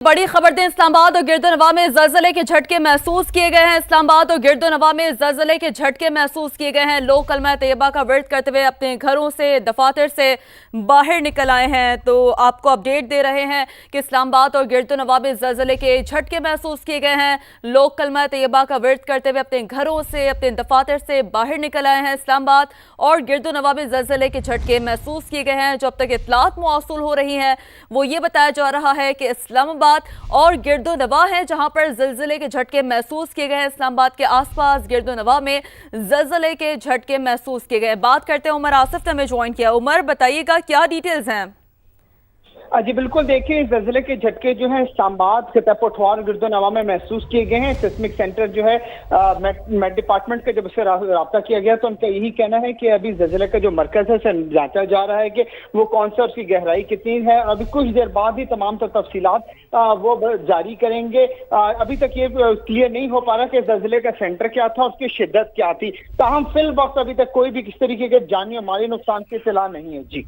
बड़ी खबर दें, इस्लामाबाद और गिरदोनवा में ज़लज़ले के झटके महसूस किए गए हैं। इस्लामाबाद और गिरदोनवा में ज़लज़ले के झटके महसूस किए गए हैं। लोग कलमा तैयबा का विर्द करते हुए अपने घरों से, दफातर से बाहर निकल आए हैं। तो आपको अपडेट दे रहे हैं कि इस्लामाबाद और गिरदोनवा में ज़लज़ले के झटके महसूस किए गए हैं। लोग कलमा तैयबा का विर्द करते हुए अपने घरों से, अपने दफातर से बाहर निकल आए हैं। इस्लामाबाद और गिरदोनवा में ज़लज़ले के झटके महसूस किए गए हैं। जो अब तक इत्तलात मौसूल हो रही हैं वो ये बताया जा रहा है कि इस्लामाबाद और गिरदोनवा है जहां पर ज़लज़ले के झटके महसूस किए गए हैं। इस्लामाबाद के आसपास गिरदोनवा में ज़लज़ले के झटके महसूस किए गए। बात करते हैं, उमर आसिफ ने हमें ज्वाइन किया। उमर, बताइएगा क्या डिटेल्स हैं? जी बिल्कुल, देखिए ज़लज़ले के झटके जो हैं इस्लामाबाद, खिताब गिरदोनवा में महसूस किए गए हैं। सिस्मिक सेंटर जो है मेट डिपार्टमेंट के जब उससे रब्ता किया गया तो उनका यही कहना है कि अभी ज़लज़ले का जो मरकज़ है उसे जांचा जा रहा है कि वो कौन सा, उसकी गहराई कितनी है। अभी कुछ देर बाद ही तमाम तफसीलात वो जारी करेंगे। अभी तक ये क्लियर नहीं हो पा रहा कि ज़लज़ले का सेंटर क्या था, उसकी शिद्दत क्या थी। ताहम फिल वक्त अभी तक कोई भी किस तरीके के जानी और माली नुकसान की इत्तला नहीं है। जी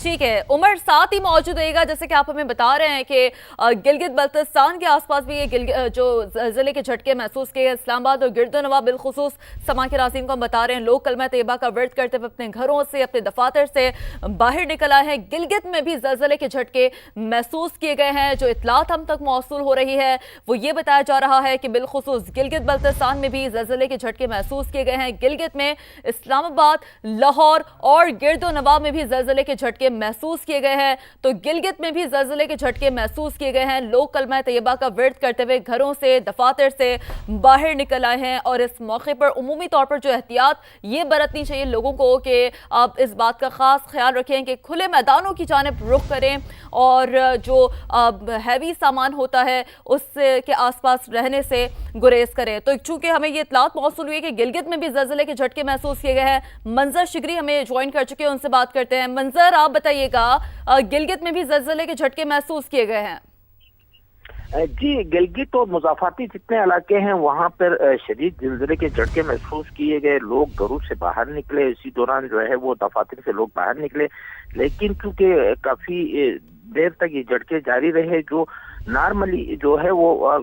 ठीक है उमर, साथ ही मौजूद रहेगा। जैसे कि आप हमें बता रहे हैं कि गिलगित बल्तिस्तान के आसपास भी ये जो ज़लज़ले के झटके महसूस किए। इस्लामाबाद और गिरदोनवा बिलखुसूस समा के नाज़रीन को हम बता रहे हैं, लोग कलमा तैयबा का विर्द करते हुए अपने घरों से, अपने दफातर से बाहर निकल आए हैं। गिलगित में भी ज़लज़ले के झटके महसूस किए गए हैं। जो इत्तलात हम तक मौसूल हो रही है वो ये बताया जा रहा है कि बिलखुसूस गिलगित बल्तिस्तान में भी ज़लज़ले के झटके महसूस किए गए हैं। गिलगित में, इस्लामाबाद, लाहौर और गिरदोनवा में भी ज़लज़ले के झटके महसूस किए गए हैं। तो गिलगित में भी ज़लज़ले के झटके महसूस किए गए हैं। लोग कलमा तैयबा का विर्द करते हुए घरों से, दफातर से बाहर निकल आए हैं। और इस मौके पर उमूमी तौर पर जो एहतियात ये बरतनी चाहिए लोगों को कि आप इस बात का ख़ास ख्याल रखें कि खुले मैदानों की जानिब रुख करें और जो हैवी सामान होता है उसके आसपास रहने से गुरेज करें। तो चूंकि हमें ये इत्तलात मौसूल हुई है कि गिलगित में भी ज़लज़ले के झटके महसूस किए गए हैं। मंजर शिगरी हमें ज्वाइन कर चुके हैं, उनसे बात करते हैं। मंजर, आप बताइएगा, गिलगित में भी ज़लज़ले के झटके महसूस किए गए हैं? जी, गिलगित और मुज़ाफ़ाती जितने इलाके हैं वहाँ पर शदीद ज़लज़ले के झटके महसूस किए गए। लोग घरों से बाहर निकले, इसी दौरान जो है वो दफातर से लोग बाहर निकले, लेकिन चूंकि काफ़ी देर तक ये झटके जारी रहे, जो नॉर्मली जो है वो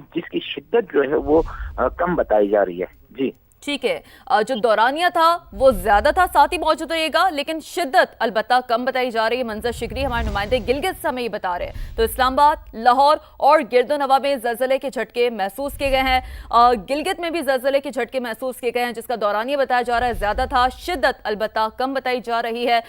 जिसकी शिद्दत जो है वो कम बताई जा रही है। जी ठीक है, जो दौरानिया था वो ज्यादा था, साथ ही मौजूद रहेगा, लेकिन शिद्दत अलबत्ता कम बताई जा रही है। मंजर शिगरी हमारे नुमाइंदे गिलगित से हमें ये बता रहे हैं। तो इस्लामाबाद, लाहौर और गिरदोनवा में ज़लज़ले के झटके महसूस किए गए हैं। गिलगित में भी ज़लज़ले के झटके महसूस किए गए हैं जिसका दौरानिया बताया जा रहा है ज्यादा था, शिद्दत अलबत्ता कम बताई जा रही है।